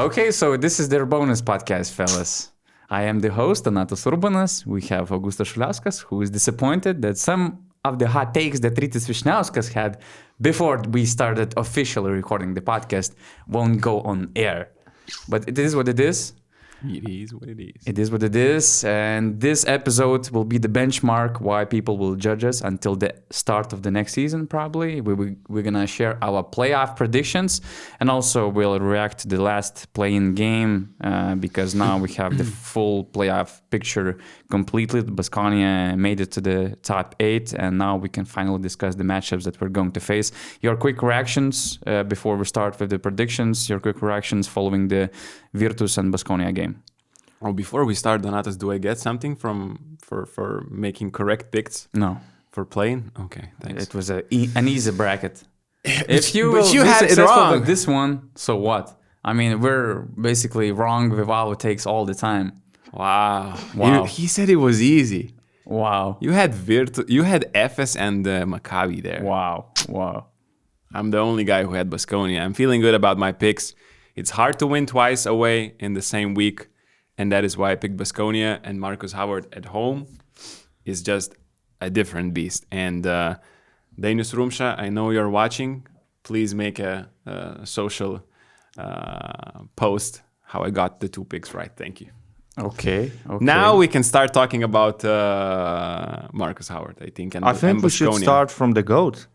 Okay, so this is their bonus podcast, fellas. I am the host, Donatas URBONUS. We have Augustas Šuliauskas, who is disappointed that some of the hot takes that Rytis Vyšniauskas had before we started officially recording the podcast won't go on air. But it is what it is. It is what it is. It is what it is. And this episode will be the benchmark why people will judge us until the start of the next season, probably. We're going to share our playoff predictions. And also we'll react to the last play-in game because now we have the full playoff picture completely. Baskonia made it to the top 8. And now we can finally discuss the matchups that we're going to face. Your quick reactions before we start with the predictions. Your quick reactions following the Virtus and Baskonia game. Oh, before we start, Donatas, do I get something for making correct picks? No. For playing? Okay, thanks. It was an easy bracket. If you But will you be had it successful wrong. with this one, so what? I mean, we're basically wrong with our takes all the time. Wow. Wow. He said it was easy. Wow. You had Efes and Maccabi there. Wow. I'm the only guy who had Baskonia. I'm feeling good about my picks. It's hard to win twice away in the same week, and that is why I picked Baskonia. And Markus Howard at home is just a different beast. And Dainius Rumša, I know you're watching. Please make a social post how I got the 2 picks right. Thank you. Okay. Now we can start talking about Markus Howard, I think. And I think and we should Baskonia. start from the GOAT.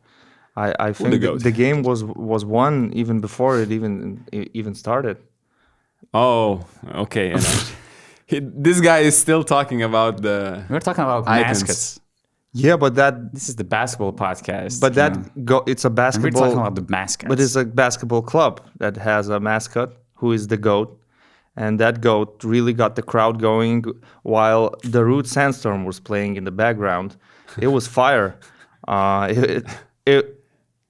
I think the GOAT? the game was won even before it even started. Oh, okay. And this guy is still talking about the... We're talking about Icons. mascots. Yeah, but that This is the basketball podcast. but that it's a and we're basketball. talking about the mascots. But it's a basketball club that has a mascot who is the GOAT, and that GOAT really got the crowd going while the Root Sandstorm was playing in the background. It was fire.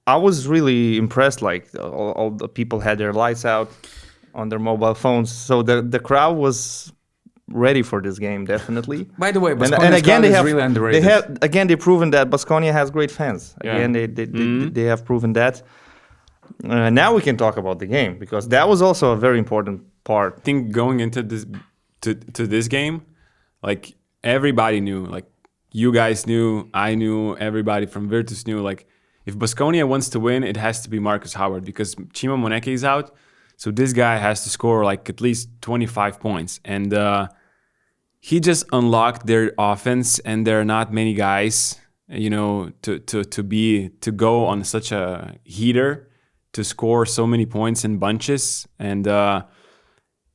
I was really impressed. Like all the people had their lights out on their mobile phones, so the crowd was ready for this game, definitely. By the way, And Baskonia's again, crowd is really underrated. they've proven that Baskonia has great fans. Yeah. Again, they have proven that. Now we can talk about the game because that was also a very important part. I think going into this to this game, like everybody knew, like you guys knew, I knew, everybody from Virtus knew, like if Baskonia wants to win, it has to be Markus Howard because Chima Moneke is out. So this guy has to score like at least 25 points. And he just unlocked their offense, and there are not many guys, to go on such a heater to score so many points in bunches. And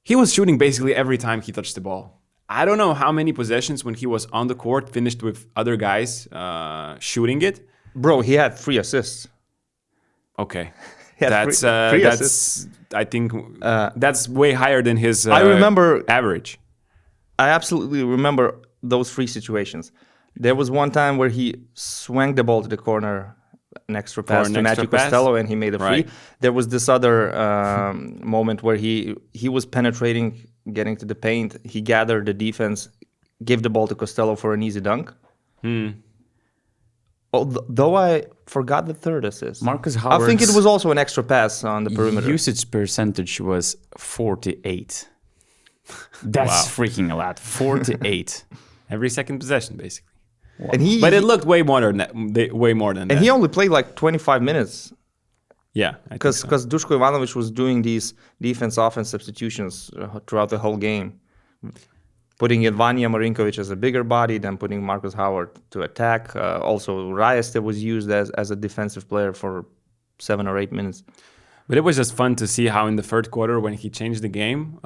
he was shooting basically every time he touched the ball. I don't know how many possessions when he was on the court finished with other guys shooting it. Bro, he had 3 assists. Okay. He had That's three assists. I think that's way higher than his I remember average. I absolutely remember those 3 situations. There was one time where he swung the ball to the corner, an extra pass to Matthew Costello, and he made a free. Right. There was this other moment where he was penetrating, getting to the paint. He gathered the defense, gave the ball to Costello for an easy dunk. Though I forgot the 3rd assist. Markus Howard's I think it was also an extra pass on the perimeter. usage percentage was 48. That's freaking a lot. 48. Every second possession, basically. And But it looked way more than that. And he only played like 25 minutes. Yeah, Because Duško Ivanović was doing these defense-offense substitutions throughout the whole game. Putting in Vanja Marinković as a bigger body, then putting Markus Howard to attack. Also, Rytis that was used as a defensive player for 7 or 8 minutes. But it was just fun to see how in the 3rd quarter, when he changed the game,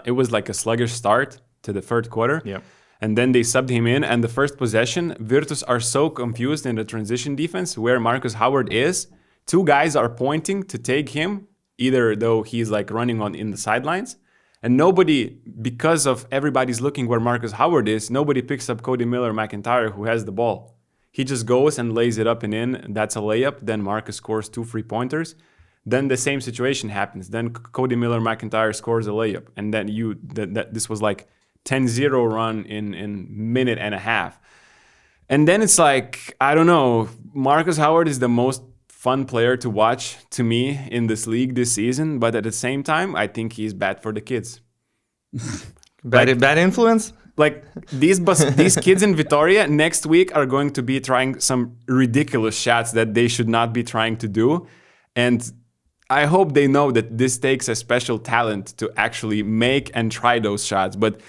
it was like a sluggish start to the 3rd quarter. Yeah. And then they subbed him in. And the first possession, Virtus are so confused in the transition defense where Markus Howard is. 2 guys are pointing to take him, either though he's like running on in the sidelines. And nobody, because of everybody's looking where Markus Howard is, nobody picks up Cody Miller-McIntyre who has the ball. He just goes and lays it up and in. That's a layup. Then Markus scores 2 3-pointers. Then the same situation happens. Then Cody Miller-McIntyre scores a layup. And then this was like 10-0 run in minute and a half. And then it's like, I don't know, Markus Howard is the most fun player to watch to me in this league this season, but at the same time, I think he's bad for the kids. Bad influence? Like these kids in Vitoria next week are going to be trying some ridiculous shots that they should not be trying to do. And I hope they know that this takes a special talent to actually make and try those shots. But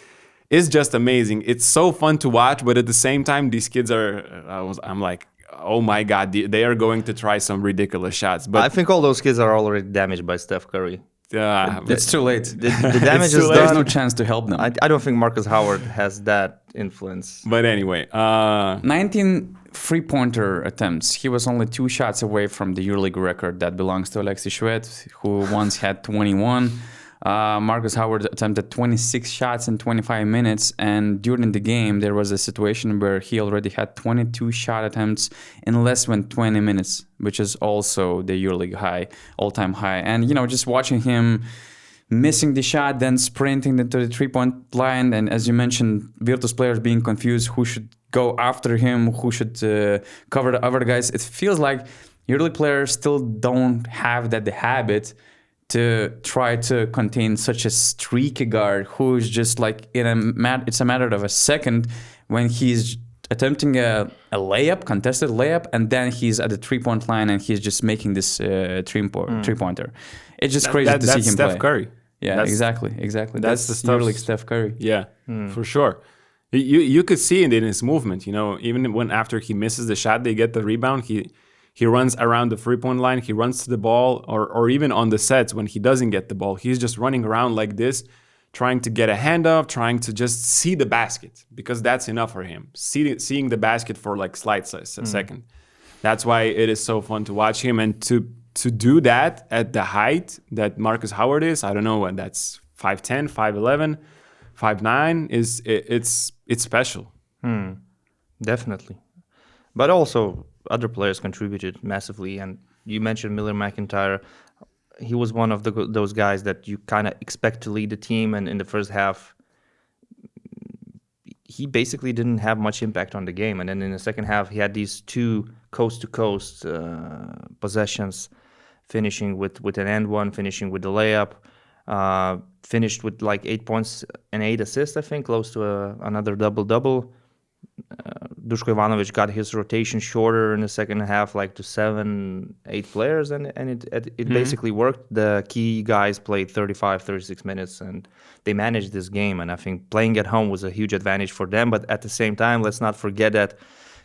it's just amazing. It's so fun to watch, but at the same time, these kids I'm like, oh my God, they are going to try some ridiculous shots. But I think all those kids are already damaged by Steph Curry. It's too late. The damage is There's done. no chance to help them. I don't think Markus Howard has that influence. But anyway, 19 three-pointer attempts. He was only 2 shots away from the EuroLeague record that belongs to Alexei Shved, who once had 21. Markus Howard attempted 26 shots in 25 minutes, and during the game, there was a situation where he already had 22 shot attempts in less than 20 minutes, which is also the EuroLeague high, all-time high. And, just watching him missing the shot, then sprinting into the three-point line, and as you mentioned, Virtus players being confused who should go after him, who should cover the other guys. It feels like EuroLeague players still don't have that habit to try to contain such a streaky guard who is just like it's a matter of a second when he's attempting a layup, contested layup, and then he's at the three-point line and he's just making this three-pointer. It's just crazy to see him Steph play. Curry. Yeah, exactly. That's the stuff. EuroLeague Steph Curry. Yeah, for sure. You could see it in his movement. Even when after he misses the shot, they get the rebound. He runs around the three-point line. He runs to the ball, or even on the sets when he doesn't get the ball, he's just running around like this, trying to get a handoff, trying to just see the basket, because that's enough for him. Seeing the basket for like slight a second. That's why it is so fun to watch him, and to do that at the height that Markus Howard is. I don't know what that's 5'10", 5'11", 5'9". It's special. Definitely. But also, other players contributed massively. And you mentioned Miller McIntyre. He was one of those guys that you kind of expect to lead the team. And in the first half, he basically didn't have much impact on the game. And then in the second half, he had these 2 coast-to-coast possessions, finishing with an end one, finishing with the layup. Finished with like 8 points and 8 assists, I think, close to another double-double. Duško Ivanović got his rotation shorter in the second half, like to 7-8 players, and it basically worked. The key guys played 35, 36 minutes, and they managed this game. And I think playing at home was a huge advantage for them. But at the same time, let's not forget that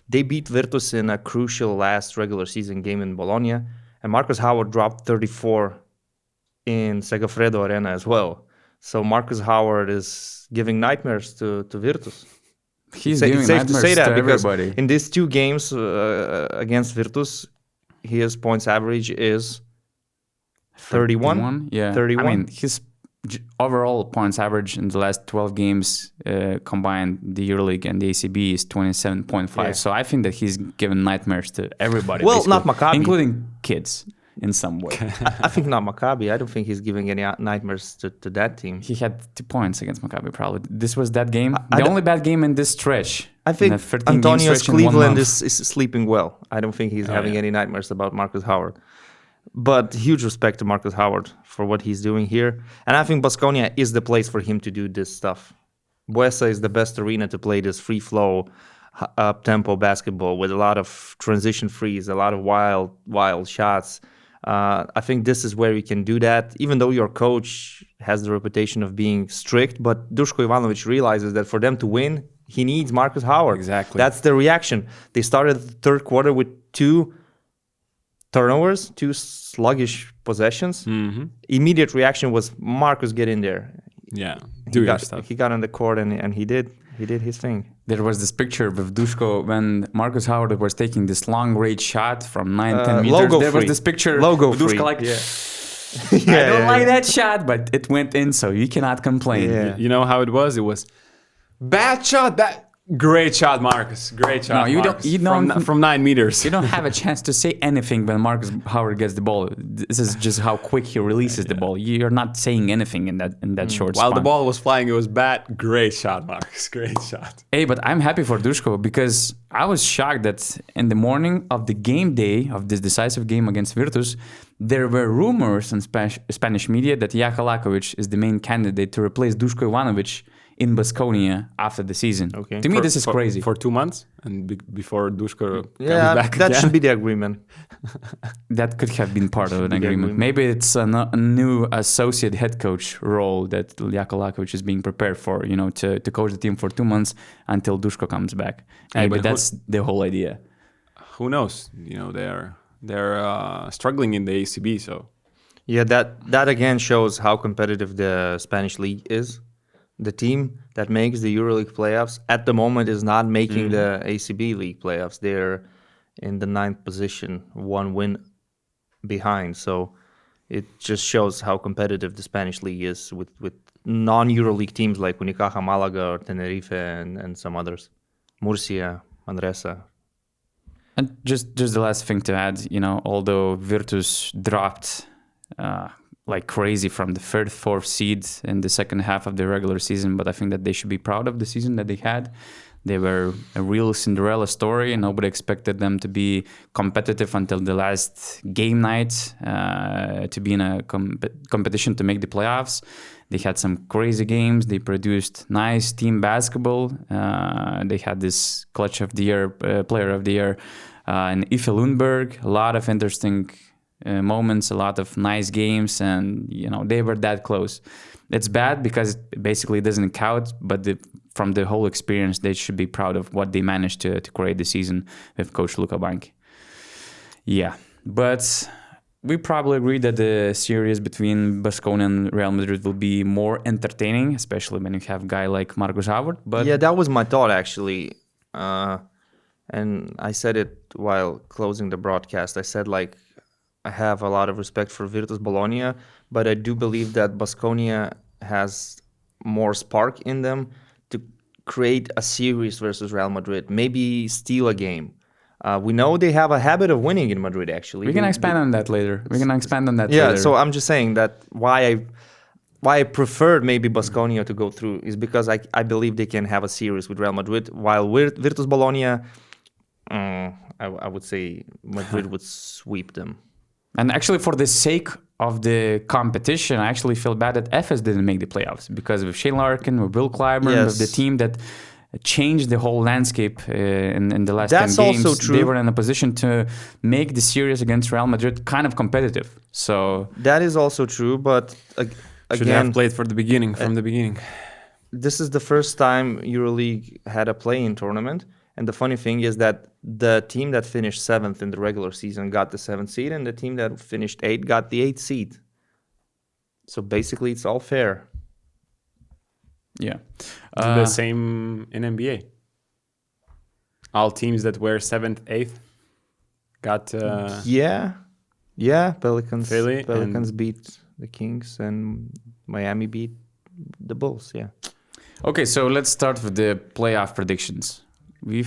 they beat Virtus in a crucial last regular season game in Bologna, and Markus Howard dropped 34 in Segafredo Arena as well. So Markus Howard is giving nightmares to Virtus. He's giving nightmares to everybody. In these 2 games against Virtus, his points average is 31. Yeah, 31. I mean, his overall points average in the last 12 games combined, the EuroLeague and the ACB, is 27.5. Yeah. So I think that he's giving nightmares to everybody. Well, basically, not Maccabi. Including kids in some way. I think not Maccabi. I don't think he's giving any nightmares to that team. He had 2 points against Maccabi, probably. This was that game. The only bad game in this stretch. I think in a 13-game Antonio's stretch in 1 Cleveland month. is sleeping well. I don't think he's having any nightmares about Markus Howard. But huge respect to Markus Howard for what he's doing here. And I think Baskonia is the place for him to do this stuff. Buesa is the best arena to play this free flow, up-tempo basketball with a lot of transition threes, a lot of wild shots. I think this is where you can do that, even though your coach has the reputation of being strict. But Duško Ivanović realizes that for them to win, he needs Markus Howard. Exactly. That's the reaction. They started the third quarter with 2 turnovers, 2 sluggish possessions. Immediate reaction was, Markus, get in there. Yeah, do your stuff. He got on the court and he did his thing. There was this picture with Duško when Markus Howard was taking this long-range shot from 9-10 meters. There was this picture of Duško like, I don't like that shot, but it went in, so you cannot complain. Yeah. You know how it was? It was bad shot. That Great shot, Marcus. Great shot. No, you don't- Marcus. you don't- from 9 meters. You don't have a chance to say anything when Markus Howard gets the ball. This is just how quick he releases the ball. You're not saying anything in that short While the span. ball was flying, it was bad. Great shot, Marcus. Great shot. Hey, but I'm happy for Duško because I was shocked that in the morning of the game day of this decisive game against Virtus, there were rumors in Spanish media that Jakalakovic is the main candidate to replace Duško Ivanovic in Baskonia after the season. Okay. To me, this is crazy. For 2 months and before Duško Yeah, comes back that again. should be the agreement. That could have been part of an be the agreement. agreement. Maybe it's a new associate head coach role that Jakalakovic is being prepared for, to coach the team for 2 months until Duško comes back. Hey, Maybe but that's the whole idea. Who knows? They're struggling in the ACB, so Yeah, that again shows how competitive the Spanish league is. The team that makes the EuroLeague playoffs at the moment is not making the ACB league playoffs. They're in the 9th position, 1 win behind. So it just shows how competitive the Spanish league is with non-EuroLeague teams like Unicaja Malaga or Tenerife and some others. Murcia, Manresa. And just the last thing to add, although Virtus dropped like crazy from the 3rd, 4th seed in the second half of the regular season, but I think that they should be proud of the season that they had. They were a real Cinderella story, and nobody expected them to be competitive until the last game night, to be in a competition to make the playoffs. They had some crazy games. They produced nice team basketball. They had this clutch of the year, player of the year, in Ife Lundberg. A lot of interesting moments, a lot of nice games, and they were that close. It's bad because it basically doesn't count, but from the whole experience, they should be proud of what they managed to create this season with Coach Luka Banki. Yeah, but we probably agree that the series between Baskonia and Real Madrid will be more entertaining, especially when you have a guy like Markus Howard. But Yeah, that was my thought actually. And I said it while closing the broadcast. I said, I have a lot of respect for Virtus Bologna, but I do believe that Baskonia has more spark in them to create a series versus Real Madrid, maybe steal a game. We know they have a habit of winning in Madrid, actually. we can expand on that later. Yeah, later. so I'm just saying that why I preferred maybe Baskonia to go through is because I believe they can have a series with Real Madrid, while Virtus Bologna, I would say Madrid would sweep them. And actually, for the sake of the competition, I actually feel bad that Efes didn't make the playoffs because with Shane Larkin, with Will Clyburn, with the team that changed the whole landscape in the last 10 games. Also true. They were in a position to make the series against Real Madrid kind of competitive. So that is also true, but should again, have played from the beginning. This is the first time EuroLeague had a play-in tournament. And the funny thing is that the team that finished 7th in the regular season got the 7th seed, and the team that finished 8th got the 8th seed. So basically, it's all fair. yeah. The same in NBA. All teams that were 7th, 8th got... Yeah, Pelicans. Philly Pelicans beat the Kings, and Miami beat the Bulls, yeah. Okay, so let's start with the playoff predictions. We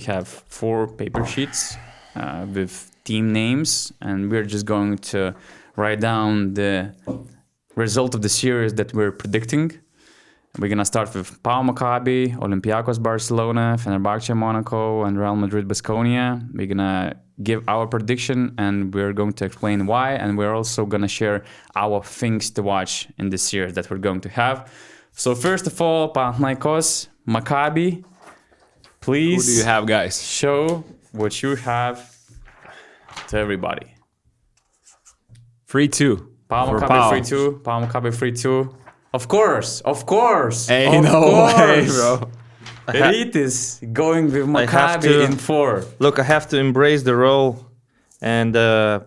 have 4 paper sheets with team names, and we're just going to write down the result of the series that we're predicting. We're going to start with Pau Maccabi, Olympiacos Barcelona, Fenerbahce Monaco, and Real Madrid Baskonia. We're going to give our prediction, and we're going to explain why, and we're also going to share our things to watch in this series that we're going to have. So first of all, Panathinaikos, Maccabi. Please, Who do you have, guys? show what you have to everybody. 3-2. Pau For Maccabi Pau. 3-2. Pau Maccabi 3-2. Of course. Hey, of no course. way, bro. Rytis going with have Maccabi to- in 4. Look, I have to embrace the role and the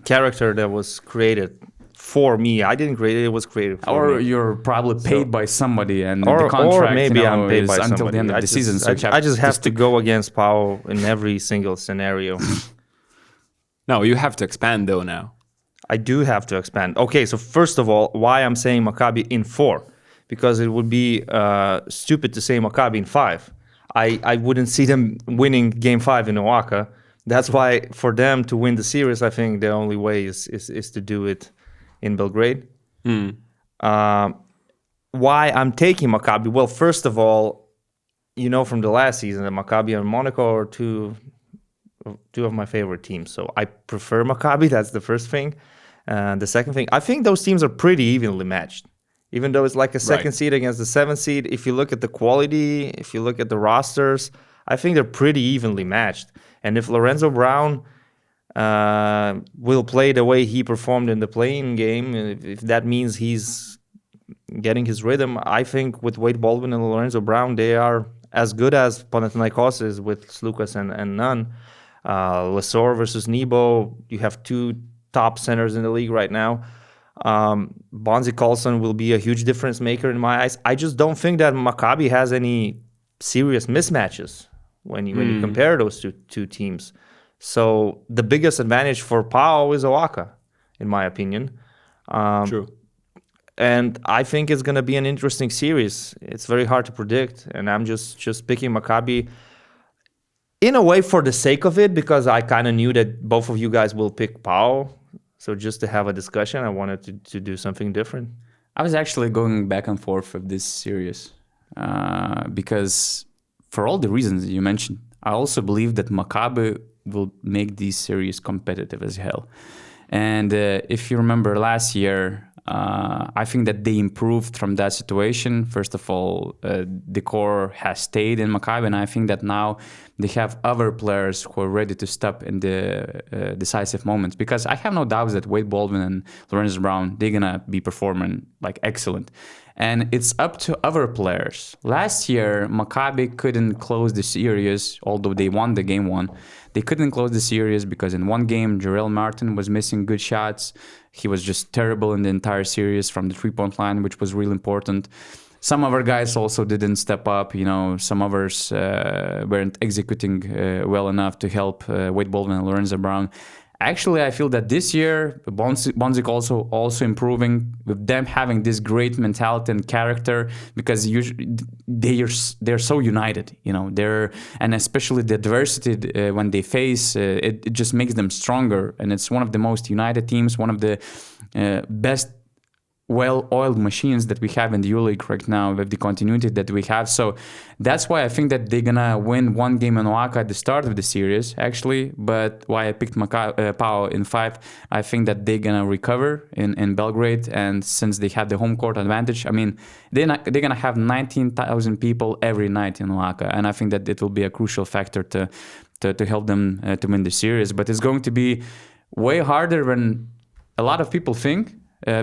character that was created for me. I didn't create it; it was created for Or me. you're probably paid by somebody, and Or the contract maybe I'm paid is by until somebody. the end of I the just- season. So I just have to go against Pau in every single scenario. No, you have to expand, though, now. I do have to expand. Okay, so first of all, why I'm saying Maccabi in 4? Because it would be stupid to say Maccabi in 5. I wouldn't see them winning Game 5 in Oaxaca. That's why for them to win the series, I think the only way is to do it in Belgrade. Why I'm taking Maccabi? Well, first of all, from the last season that Maccabi and Monaco are two of my favorite teams. So I prefer Maccabi. That's the first thing. The second thing, I think those teams are pretty evenly matched. Even though it's like a second seed against the seventh seed, if you look at the quality, if you look at the rosters, I think they're pretty evenly matched. And if Lorenzo Brown will play the way he performed in the playing game, if that means he's getting his rhythm, I think with Wade Baldwin and Lorenzo Brown, they are as good as Panathinaikos is with Slukas and Nunn. Lesor versus Nebo, you have two top centers in the league right now. Bonzi Carlson will be a huge difference maker in my eyes. I just don't think that Maccabi has any serious mismatches when you compare those two teams. So the biggest advantage for Pau is Oaxaca, in my opinion. True. And I think it's going to be an interesting series. It's very hard to predict, and I'm just picking Maccabi in a way for the sake of it, because I kind of knew that both of you guys will pick Pau. So just to have a discussion, I wanted to do something different. I was actually going back and forth with this series because for all the reasons you mentioned, I also believe that Maccabi will make this series competitive as hell. And if you remember last year, I think that they improved from that situation. First of all, the core has stayed in Maccabi, and I think that now they have other players who are ready to step in the decisive moments. Because I have no doubts that Wade Baldwin and Lorenzo Brown, they're going to be performing like excellent. And it's up to other players. Last year, Maccabi couldn't close the series, although they won the game one. They couldn't close the series because in one game, Jarrell Martin was missing good shots. He was just terrible in the entire series from the three-point line, which was really important. Some other guys also didn't step up. Some others weren't executing well enough to help Wade Baldwin and Lorenzo Brown. Actually, I feel that this year, Bonzik also improving with them having this great mentality and character, because usually they're so united, and especially the adversity when they face, it just makes them stronger. And it's one of the most united teams, one of the best well-oiled machines that we have in the EuroLeague right now with the continuity that we have. So that's why I think that they're going to win one game in Oaxaca at the start of the series, actually. But why I picked Pau in 5, I think that they're going to recover in Belgrade. And since they have the home court advantage, I mean, they're going to have 19,000 people every night in Oaxaca. And I think that it will be a crucial factor to help them to win the series. But it's going to be way harder than a lot of people think.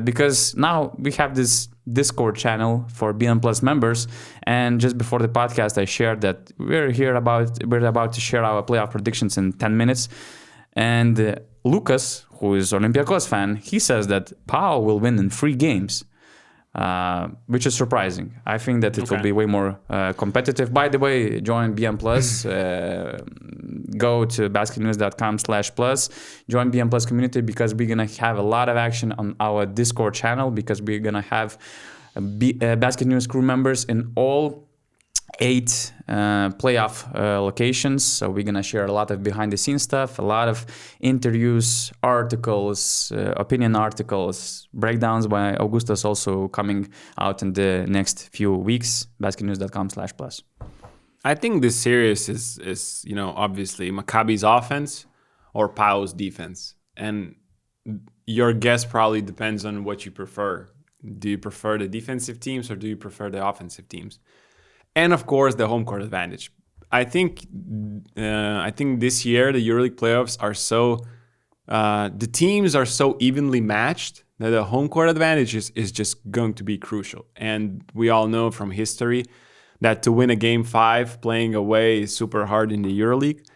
Because now we have this Discord channel for BN Plus members, and just before the podcast, I shared that we're about to share our playoff predictions in 10 minutes. And Lucas, who is Olympiacos fan, he says that Pau will win in 3 games, which is surprising. I think that it will be way more competitive. By the way, join BN Plus. Go to BasketNews.com/plus. Join BN Plus community, because we're going to have a lot of action on our Discord channel, because we're going to have Basket News crew members in all 8 playoff locations. So we're going to share a lot of behind-the-scenes stuff, a lot of interviews, articles, opinion articles, breakdowns by Augustus also coming out in the next few weeks. BasketNews.com/plus. I think this series is obviously Maccabi's offense or Pau's defense. And your guess probably depends on what you prefer. Do you prefer the defensive teams or do you prefer the offensive teams? And of course, the home court advantage. I think this year the EuroLeague playoffs are the teams are so evenly matched that the home court advantage is just going to be crucial. And we all know from history that to win a Game 5 playing away is super hard in the EuroLeague.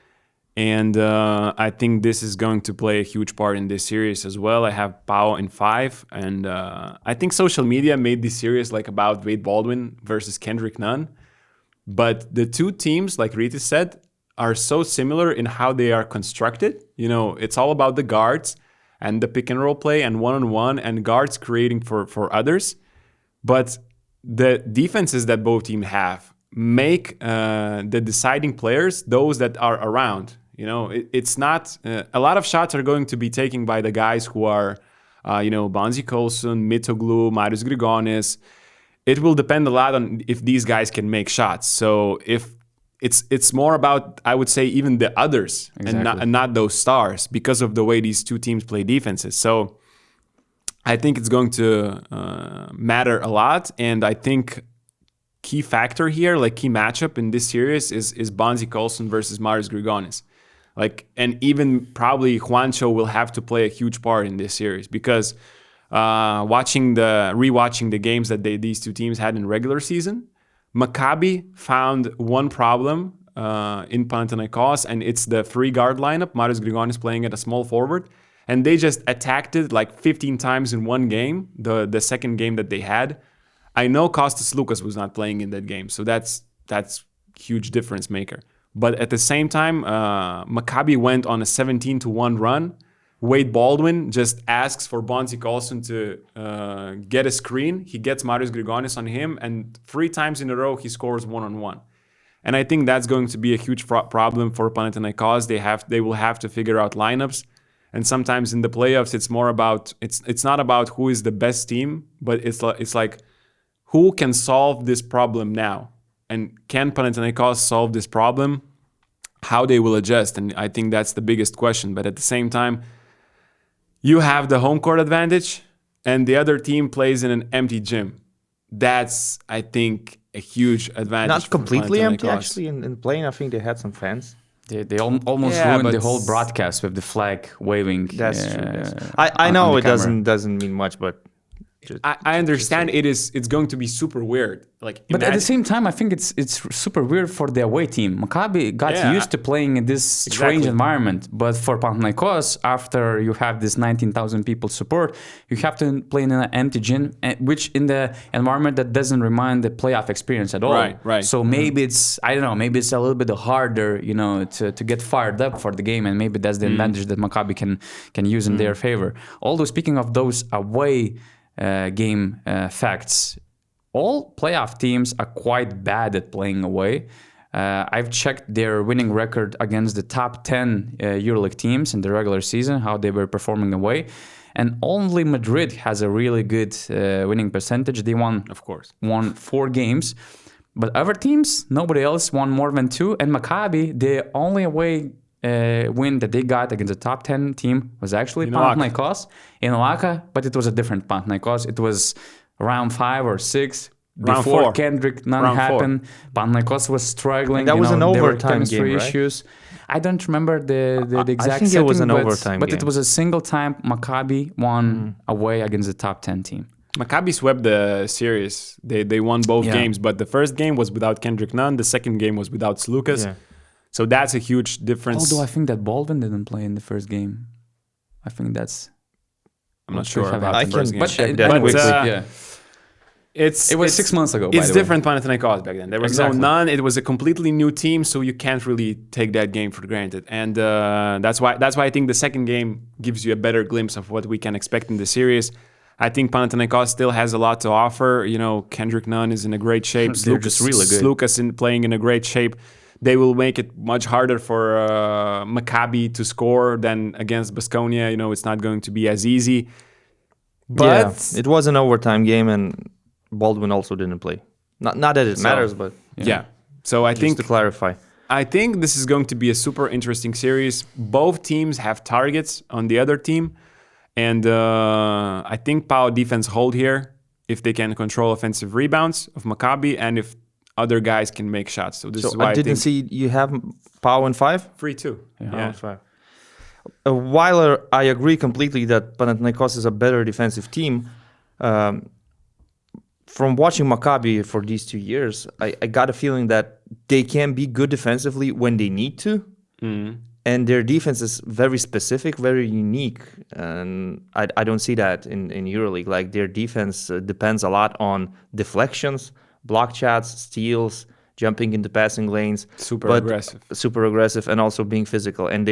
And I think this is going to play a huge part in this series as well. I have Pau in 5. And I think social media made this series like about Wade Baldwin versus Kendrick Nunn. But the two teams, like Rytis said, are so similar in how they are constructed. It's all about the guards and the pick and roll play and one-on-one and guards creating for others. But the defenses that both teams have make the deciding players those that are around. It's not a lot of shots are going to be taken by the guys who are, Bonzi Colson, Mitoglu, Marius Grigonis. It will depend a lot on if these guys can make shots. So if it's more about, I would say, even the others and not those stars because of the way these two teams play defenses. So I think it's going to matter a lot. And I think key factor here, like key matchup in this series is Bonzi Colson versus Marius Grigonis. And even probably Juancho will have to play a huge part in this series because rewatching the games that these two teams had in regular season, Maccabi found one problem in Panathinaikos, and it's the 3-guard lineup. Marius Grigonis playing at a small forward, and they just attacked it like 15 times in one game, the second game that they had. I know Kostas Lukas was not playing in that game, so that's huge difference maker. But at the same time, Maccabi went on a 17-1 run. Wade Baldwin just asks for Bonzi Colson to get a screen. He gets Marius Grigonis on him, and 3 times in a row he scores 1-on-1. And I think that's going to be a huge problem for Panathinaikos. They will have to figure out lineups, and sometimes in the playoffs it's more about it's not about who is the best team, but it's like who can solve this problem now, and can Panathinaikos solve this problem? How they will adjust, and I think that's the biggest question. But at the same time, you have the home court advantage, and the other team plays in an empty gym. That's, I think, a huge advantage. Not completely empty, actually. In playing, I think they had some fans. They almost ruined the whole broadcast with the flag waving. That's true. I know it doesn't mean much, but I understand it's going to be super weird. But at the same time, I think it's super weird for the away team. Maccabi got used to playing in this strange environment. But for Panathinaikos, after you have this 19,000 people support, you have to play in an empty gym, which in the environment that doesn't remind the playoff experience at all. Right. So maybe it's, I don't know, maybe it's a little bit harder, to get fired up for the game, and maybe that's the advantage that Maccabi can use in their favor. Although speaking of those away game facts, all playoff teams are quite bad at playing away. I've checked their winning record against the top 10 EuroLeague teams in the regular season, how they were performing away. And only Madrid has a really good winning percentage. They won 4 games. But other teams, nobody else won more than 2. And Maccabi, the only away win that they got against the top 10 team was actually Panathinaikos in Laka, but it was a different Panathinaikos. It was round 5 or 6 before Kendrick Nunn happened. Panathinaikos was struggling. That was an overtime game, right? Issues. I don't remember the exact. I think setting, it was an overtime but game. It was a single time Maccabi won away against the top 10 team. Maccabi swept the series. They won both games, but the first game was without Kendrick Nunn. The second game was without Slukas. Yeah. So that's a huge difference. Although I think that Baldwin didn't play in the first game. I think that's... I'm not sure about I the first game. It was 6 months ago, It's different Panathinaikos back then. There was no Nunn. It was a completely new team, so you can't really take that game for granted. And that's why I think the second game gives you a better glimpse of what we can expect in the series. I think Panathinaikos still has a lot to offer. Kendrick Nunn is in a great shape. They're just really good. Slukas playing in a great shape. They will make it much harder for Maccabi to score than against Baskonia. It's not going to be as easy. But it was an overtime game, and Baldwin also didn't play. Not that it matters, but So I think to clarify, I think this is going to be a super interesting series. Both teams have targets on the other team, and I think Pau defense hold here if they can control offensive rebounds of Maccabi, and if other guys can make shots. So this is why I didn't see you have Pau in 5? 3-2. Yeah. 5. While I agree completely that Panathinaikos is a better defensive team, from watching Maccabi for these 2 years, I got a feeling that they can be good defensively when they need to. And their defense is very specific, very unique. And I don't see that in EuroLeague. Like, their defense depends a lot on deflections, block shots, steals, jumping into passing lanes. Super aggressive, and also being physical. And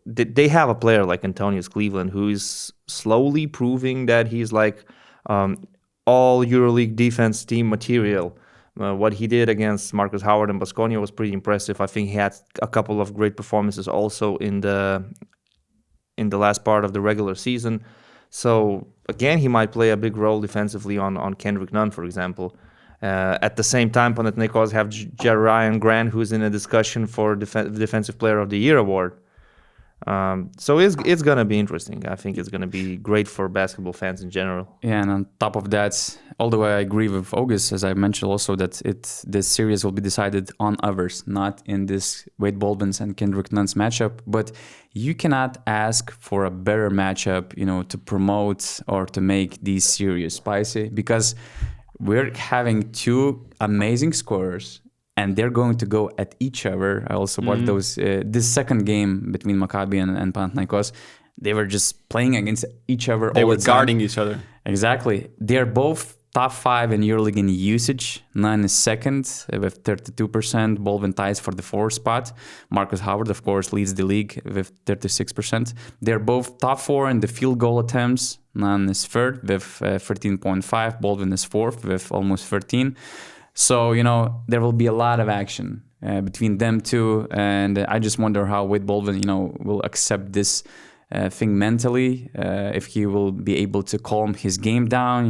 they have a player like Antonius Cleveland who is slowly proving that he's like all EuroLeague defense team material. What he did against Markus Howard and Baskonia was pretty impressive. I think he had a couple of great performances also in the last part of the regular season. So again, he might play a big role defensively on Kendrick Nunn, for example. At the same time, Panathinaikos have Jerian Grant, who's in a discussion for Defensive Player of the Year award. So it's going to be interesting. I think it's going to be great for basketball fans in general. Yeah, and on top of that, although I agree with Augis, as I mentioned also, that this series will be decided on others, not in this Wade Baldwin's and Kendrick Nunn's matchup. But you cannot ask for a better matchup, to promote or to make these series spicy, because we're having two amazing scorers, and they're going to go at each other. I also watched this second game between Maccabi and Panathinaikos. They were just playing against each other. They were guarding each other. Exactly. They're both top 5 in EuroLeague in usage. Nunn is second with 32%. Baldwin ties for the 4th spot. Markus Howard, of course, leads the league with 36%. They're both top 4 in the field goal attempts. Nunn is 3rd with 13.5. Baldwin is 4th with almost 13. So, there will be a lot of action between them two. And I just wonder how Wade Baldwin, will accept this thing mentally, if he will be able to calm his game down,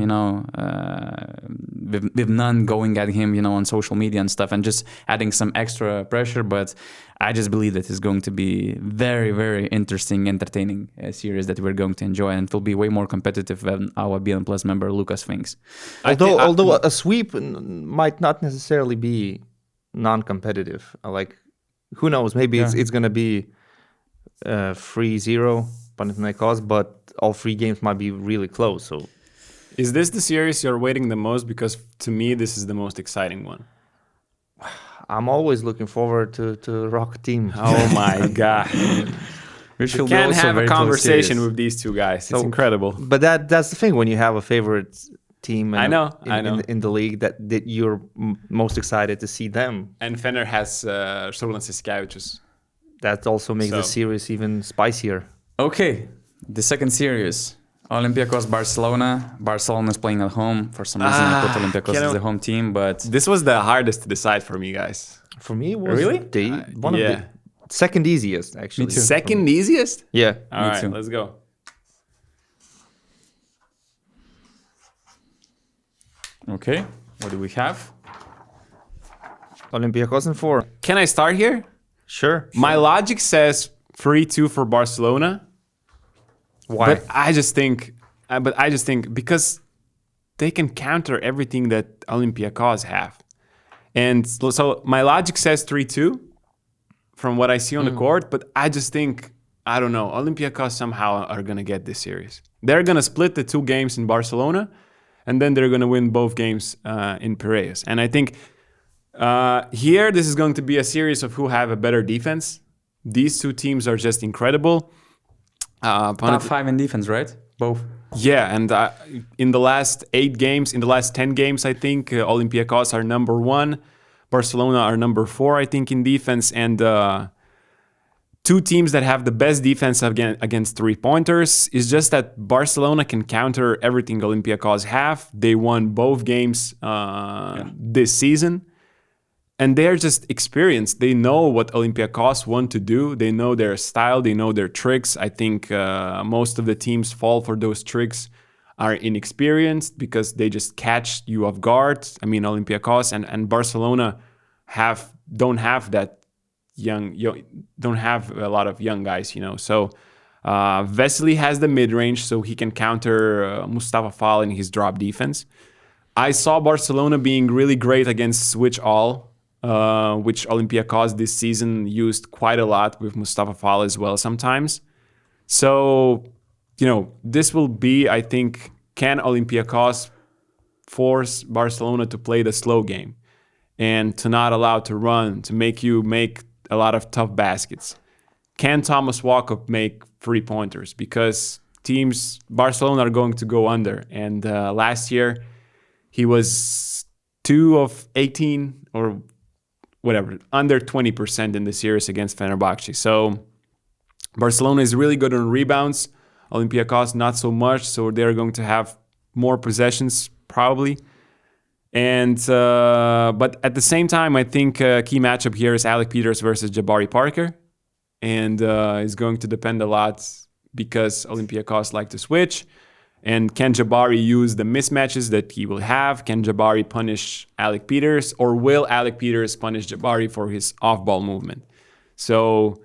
with Nunn going at him, on social media and stuff, and just adding some extra pressure. But I just believe that it's going to be very, very interesting, entertaining series that we're going to enjoy, and it will be way more competitive than our BN Plus member Lucas thinks. Although a sweep might not necessarily be non-competitive. Who knows? Maybe it's going to be 3-0 Panathinaikos, but all 3 games might be really close. So, is this the series you're waiting the most? Because to me, this is the most exciting one. I'm always looking forward to Rocket Team. Oh my god! We can't have a conversation with these two guys. It's incredible. But that's the thing when you have a favorite team. I know. In the league that you're most excited to see them. And Fener has Šarūnas Jasikevičius. That also makes the series even spicier. Okay, the second series. Olympiacos Barcelona. Barcelona is playing at home. For some reason, I put Olympiacos as the home team, but this was the hardest to decide for me, guys. For me, it was really one of the second easiest, actually. Me too. Second easiest? Yeah. All right, let's go. Okay, what do we have? Olympiacos in 4. Can I start here? Sure. My logic says 3-2 for Barcelona. Why? But I just think because they can counter everything that Olympiacos have. And so my logic says 3-2 from what I see on the court, but I just think, I don't know, Olympiacos somehow are going to get this series. They're going to split the 2 games in Barcelona, and then they're going to win both games in Piraeus. And I think here, this is going to be a series of who have a better defense. These 2 teams are just incredible. Top 5 in defense, right? Both. Yeah, and in the last 8 games, in the last 10 games, I think Olympiacos are number 1. Barcelona are number 4, I think, in defense. And 2 teams that have the best defense against 3-pointers. It's just that Barcelona can counter everything Olympiacos have. They won both games this season. And they're just experienced. They know what Olympiacos want to do. They know their style. They know their tricks. I think most of the teams fall for those tricks are inexperienced because they just catch you off guard. I mean, Olympiacos and Barcelona don't have that don't have a lot of young guys, So Vesely has the mid-range, so he can counter Mustafa Fall in his drop defense. I saw Barcelona being really great against switch all. Which Olympiacos this season used quite a lot with Mustafa Fall as well sometimes. So, this will be, I think, can Olympiacos force Barcelona to play the slow game and to not allow to run, to make you make a lot of tough baskets? Can Thomas Walkup make 3-pointers? Because Barcelona are going to go under. And last year, he was 2 of 18 or whatever, under 20% in the series against Fenerbahce. So Barcelona is really good on rebounds. Olympiacos not so much, so they're going to have more possessions probably. And but at the same time, I think a key matchup here is Alec Peters versus Jabari Parker, and it's going to depend a lot because Olympiacos like to switch. And can Jabari use the mismatches that he will have? Can Jabari punish Alec Peters, or will Alec Peters punish Jabari for his off-ball movement? So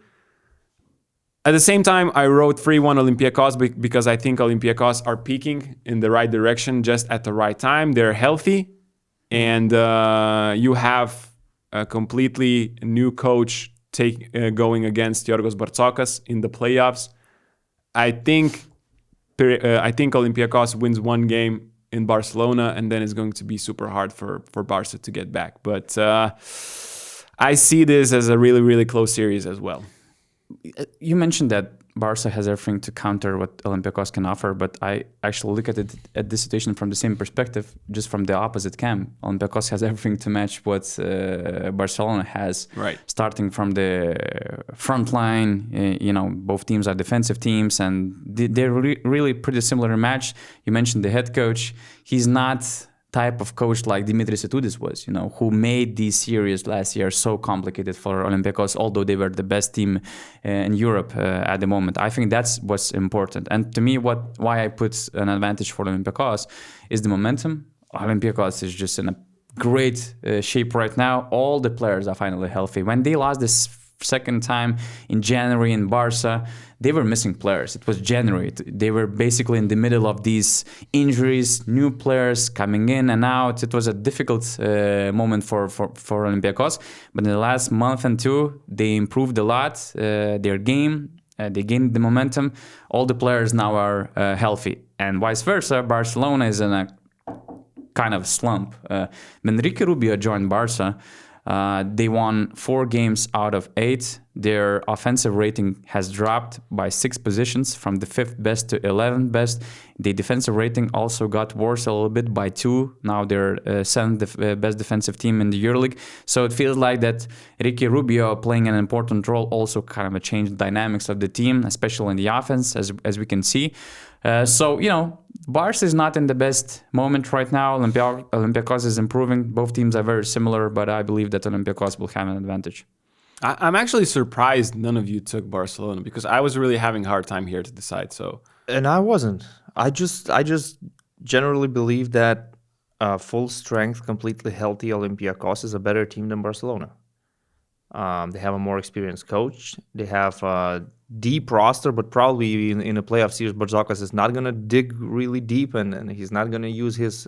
at the same time, I wrote 3-1 Olympiacos because I think Olympiacos are peaking in the right direction just at the right time. They're healthy, and you have a completely new coach going against Yorgos Bartzokas in the playoffs. I think Olympiacos wins one game in Barcelona, and then it's going to be super hard for Barca to get back. But I see this as a really, really close series as well. You mentioned that Barca has everything to counter what Olympiacos can offer, but I actually look at this situation from the same perspective, just from the opposite camp. Olympiacos has everything to match what Barcelona has, right? Starting from the front line, both teams are defensive teams, and they're really pretty similar in match. You mentioned the head coach. He's not type of coach like Dimitris Itoudis was, who made these series last year so complicated for Olympiacos, although they were the best team in Europe at the moment. I think that's what's important. And to me, why I put an advantage for Olympiacos is the momentum. Olympiacos is just in a great shape right now. All the players are finally healthy. When they lost this second time in January in Barca, they were missing players. It was January. They were basically in the middle of these injuries, new players coming in and out. It was a difficult moment for Olympiacos. But in the last month and two, they improved a lot. Their game, they gained the momentum. All the players now are healthy. And vice versa, Barcelona is in a kind of slump. When Ricky Rubio joined Barca, they won 4 games out of 8. Their offensive rating has dropped by 6 positions from the 5th best to 11th best. The defensive rating also got worse a little bit by 2. Now they're 7th best defensive team in the EuroLeague. So it feels like that Ricky Rubio playing an important role also kind of changed the dynamics of the team, especially in the offense, as we can see. Barca is not in the best moment right now. Olympiacos is improving. Both teams are very similar, but I believe that Olympiacos will have an advantage. I'm actually surprised none of you took Barcelona because I was really having a hard time here to decide. And I wasn't. I just generally believe that full strength, completely healthy Olympiacos is a better team than Barcelona. They have a more experienced coach. They have a deep roster, but probably in a playoff series, Bartzokas is not going to dig really deep, and he's not going to use his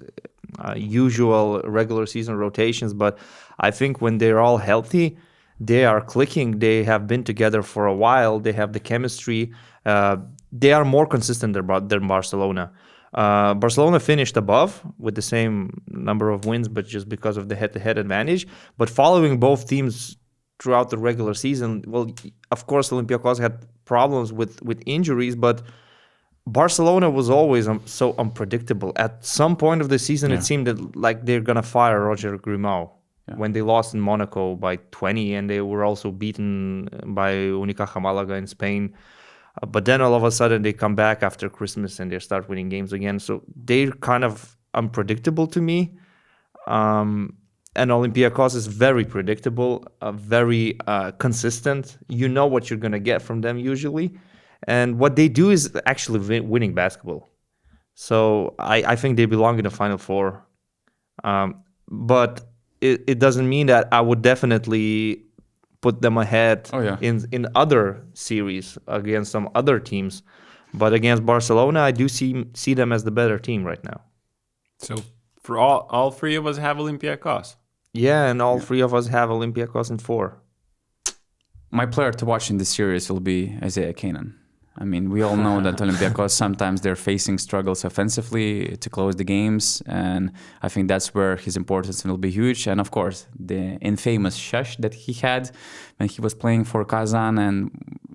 usual regular season rotations. But I think when they're all healthy, they are clicking. They have been together for a while. They have the chemistry. They are more consistent than Barcelona. Barcelona finished above with the same number of wins, but just because of the head-to-head advantage. But following both teams throughout the regular season, well, of course, Olympiacos had problems with injuries, but Barcelona was always so unpredictable. At some point of the season, it seemed that like they're going to fire Roger Grimau when they lost in Monaco by 20, and they were also beaten by Unicaja Malaga in Spain. But then all of a sudden, they come back after Christmas and they start winning games again. So they're kind of unpredictable to me. And Olympiacos is very predictable, very consistent. You know what you're going to get from them usually. And what they do is actually winning basketball. So I think they belong in the Final Four. But it doesn't mean that I would definitely put them ahead in other series against some other teams. But against Barcelona, I do see them as the better team right now. So for all three of us have Olympiacos. Yeah, and all three of us have Olympiacos in 4. My player to watch in this series will be Isaiah Canaan. I mean, we all know that Olympiacos, sometimes they're facing struggles offensively to close the games, and I think that's where his importance will be huge. And of course, the infamous shush that he had when he was playing for Kazan, and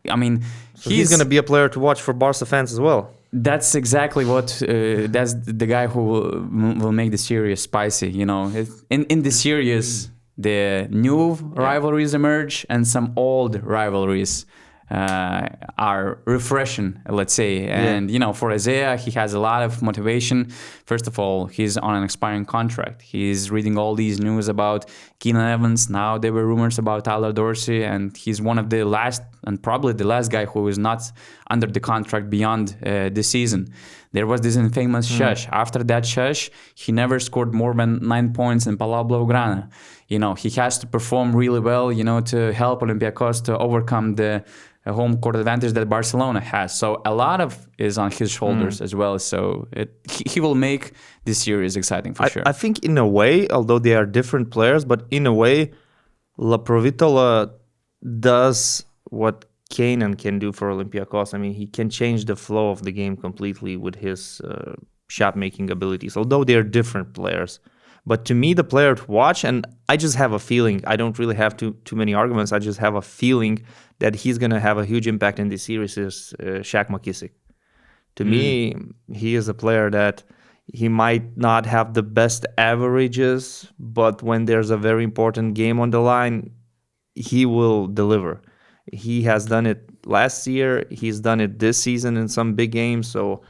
I mean, so he's going to be a player to watch for Barca fans as well. That's exactly what, that's the guy who will make the series spicy, you know. In the series, the new rivalries emerge and some old rivalries are refreshing, let's say. And, for Isaiah, he has a lot of motivation. First of all, he's on an expiring contract. He's reading all these news about Keenan Evans. Now there were rumors about Tyler Dorsey, and he's one of the last, and probably the last guy who is not under the contract beyond this season. There was this infamous shush. After that shush, he never scored more than 9 points in Palau Blaugrana. He has to perform really well, to help Olympiacos to overcome the home court advantage that Barcelona has. So a lot of is on his shoulders as well. So he will make this series exciting for sure. I think in a way, although they are different players, but in a way, La Provitola does what Kanan can do for Olympiacos. I mean, he can change the flow of the game completely with his shot-making abilities, although they are different players. But to me, the player to watch, and I just have a feeling, I don't really have too many arguments, I just have a feeling that he's going to have a huge impact in this series is Shaq McKissick. To me, he is a player that he might not have the best averages, but when there's a very important game on the line, he will deliver. He has done it last year. He's done it this season in some big games. So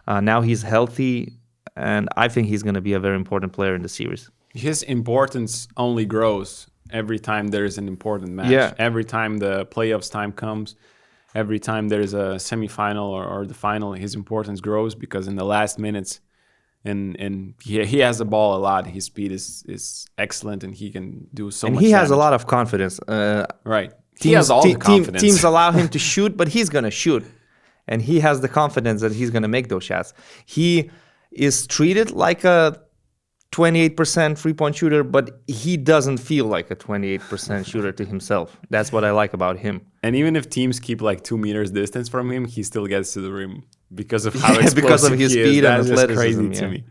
now he's healthy, and I think he's going to be a very important player in the series. His importance only grows every time there's an important match. Yeah. Every time the playoffs time comes, every time there's a semifinal or the final, his importance grows because in the last minutes, and he has the ball a lot. His speed is excellent, and he can do so much. And he has a damage. lot of confidence. Right. He has all the confidence. Teams allow him to shoot, but he's going to shoot. And he has the confidence that he's going to make those shots. He is treated like a 28% three-point shooter, but he doesn't feel like a 28% shooter to himself. That's what I like about him. And even if teams keep like 2 meters distance from him, he still gets to the rim because of how explosive because of his he speed is. and That's just athleticism. crazy to me.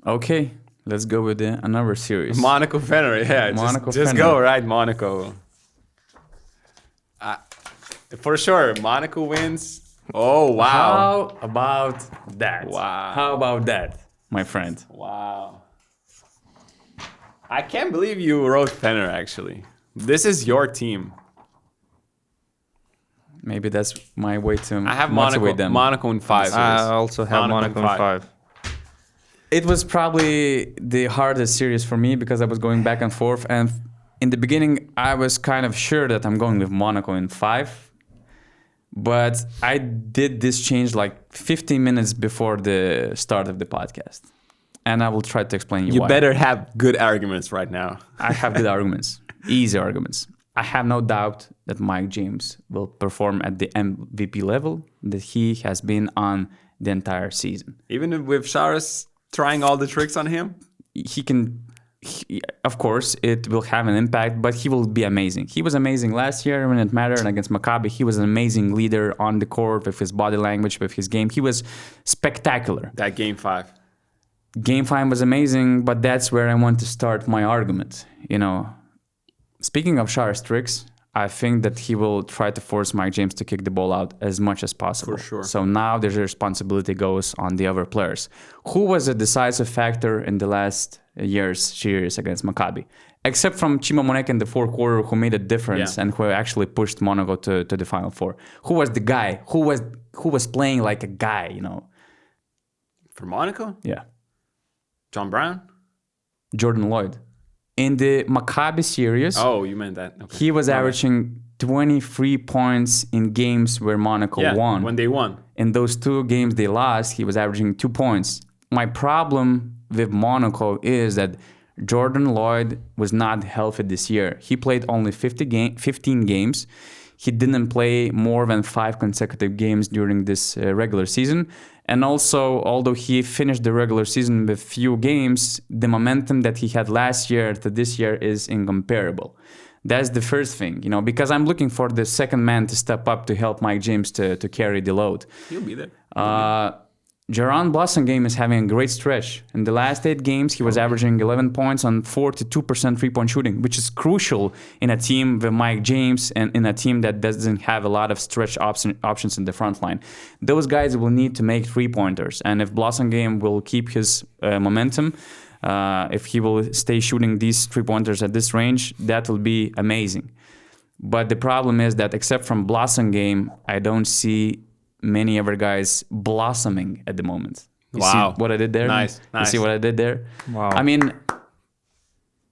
Okay, let's go with another series. Monaco Fener, yeah. Monaco just Fener. go, right? Monaco. For sure, Monaco wins. Oh, wow. How about that? Wow. How about that, my friend? Wow. I can't believe you wrote Fener, actually. This is your team. Maybe that's my way to I have motivate them. Monaco in 5. I also have Monaco in 5. It was probably the hardest series for me because I was going back and forth. And in the beginning, I was kind of sure that I'm going with Monaco in 5. But I did this change like 15 minutes before the start of the podcast. And I will try to explain you why. You better have good arguments right now. I have good arguments, easy arguments. I have no doubt that Mike James will perform at the MVP level that he has been on the entire season. Even with Sharas trying all the tricks on him? Of course, it will have an impact, but he will be amazing. He was amazing last year when it mattered against Maccabi. He was an amazing leader on the court with his body language, with his game. He was spectacular. That game 5. Game 5 was amazing, but that's where I want to start my argument. Speaking of Sharas tricks, I think that he will try to force Mike James to kick the ball out as much as possible. For sure. So now the responsibility goes on the other players. Who was a decisive factor in the last year's series against Maccabi? Except from Chima Monek in the fourth quarter, who made a difference and who actually pushed Monaco to the Final Four. Who was the guy? Who was playing like a guy, For Monaco? Yeah. John Brown? Jordan Lloyd. In the Maccabi series, Oh, you meant that. Okay. he was averaging 23 points in games where Monaco won. When they won. In those 2 games they lost, he was averaging 2 points. My problem with Monaco is that Jordan Lloyd was not healthy this year. He played only 15 games. He didn't play more than 5 consecutive games during this regular season. And also, although he finished the regular season with few games, the momentum that he had last year to this year is incomparable. That's the first thing, because I'm looking for the second man to step up to help Mike James to carry the load. He'll be there. Jaron Blossomgame is having a great stretch. In the last 8 games, he was averaging 11 points on 42% three-point shooting, which is crucial in a team with Mike James and in a team that doesn't have a lot of stretch options in the front line. Those guys will need to make three-pointers. And if Blossomgame will keep his momentum, if he will stay shooting these three-pointers at this range, that will be amazing. But the problem is that except from Blossom game, I don't see many other guys blossoming at the moment. You see what I did there? Nice. You see what I did there? Wow. I mean,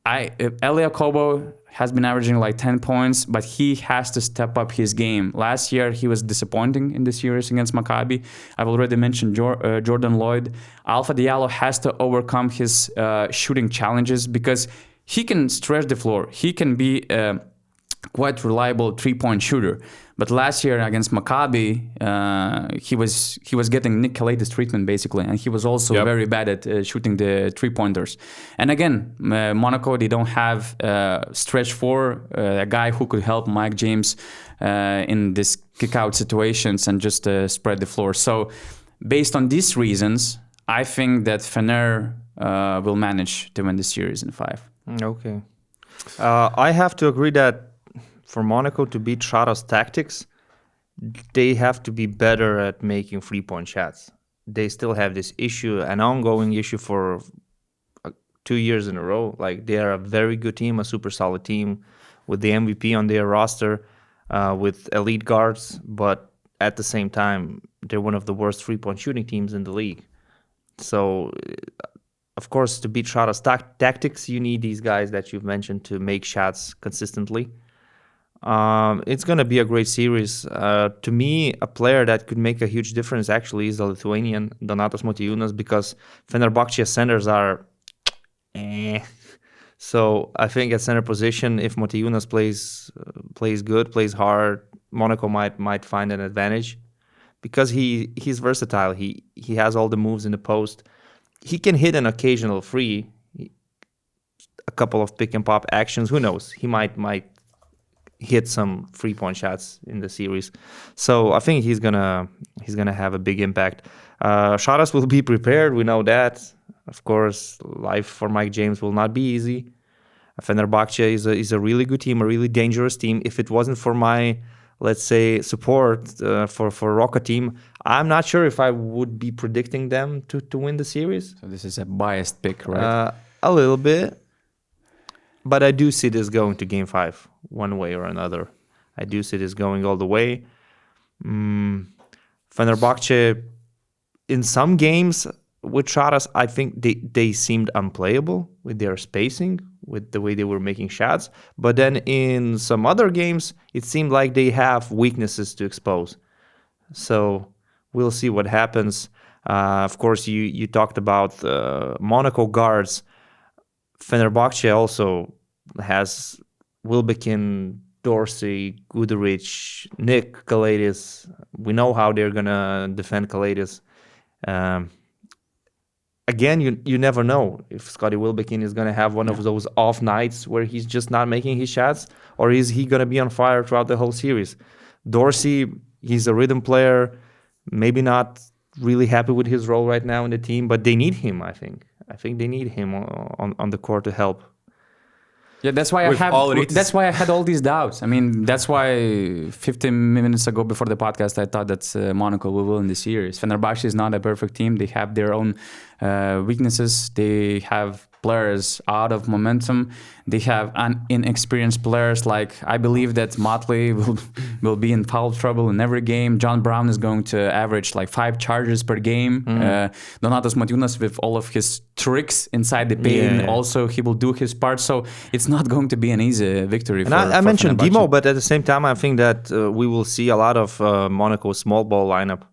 Elia Kobo has been averaging like 10 points, but he has to step up his game. Last year, he was disappointing in the series against Maccabi. I've already mentioned Jordan Lloyd. Alpha Diallo has to overcome his shooting challenges because he can stretch the floor. He can be quite reliable three-point shooter. But last year against Maccabi, he was getting Nick Kalaitis treatment basically, and he was also very bad at shooting the three-pointers. And again, Monaco, they don't have stretch four, a guy who could help Mike James in this kick-out situations and just spread the floor. So based on these reasons, I think that Fener will manage to win the series in 5. Okay. I have to agree that for Monaco to beat Shara's tactics, they have to be better at making three-point shots. They still have this issue, an ongoing issue for 2 years in a row. Like, they are a very good team, a super solid team with the MVP on their roster, with elite guards, but at the same time, they're one of the worst three-point shooting teams in the league. So, of course, to beat Shara's tactics, you need these guys that you've mentioned to make shots consistently. It's going to be a great series. To me, a player that could make a huge difference actually is the Lithuanian, Donatas Motiejūnas, because Fenerbahce centers are So I think at center position, if Motiejūnas plays good, plays hard, Monaco might find an advantage because he's versatile. He has all the moves in the post. He can hit an occasional free, a couple of pick and pop actions. Who knows? He might hit some 3-point shots in the series. So I think he's gonna have a big impact. Sharas will be prepared. We know that. Of course, life for Mike James will not be easy. Fenerbahce is a really good team, a really dangerous team. If it wasn't for my, let's say, support for Roca team, I'm not sure if I would be predicting them to win the series. So this is a biased pick, right? A little bit. But I do see this going to Game 5, one way or another. I do see this going all the way. Fenerbahce, in some games with Sharas, I think they seemed unplayable with their spacing, with the way they were making shots. But then in some other games, it seemed like they have weaknesses to expose. So we'll see what happens. Of course, you talked about Monaco guards. Fenerbahce also has Wilbekin, Dorsey, Guduric, Nick, Kalaitis. We know how they're going to defend Kalaitis. Again, you never know if Scotty Wilbekin is going to have one of those off nights where he's just not making his shots, or is he going to be on fire throughout the whole series? Dorsey, he's a rhythm player, maybe not really happy with his role right now in the team, but they need him, I think. I think they need him on the court to help. Yeah, that's why I had all these doubts. I mean, that's why 15 minutes ago before the podcast, I thought that Monaco will win the series. Fenerbahce is not a perfect team. They have their own weaknesses. They have players out of momentum. They have inexperienced players. Like, I believe that Motley will be in foul trouble in every game. John Brown is going to average like 5 charges per game. Donatas Motiejūnas, with all of his tricks inside the paint, also he will do his part. So it's not going to be an easy victory. And I mentioned Demo, but at the same time, I think that we will see a lot of Monaco small ball lineup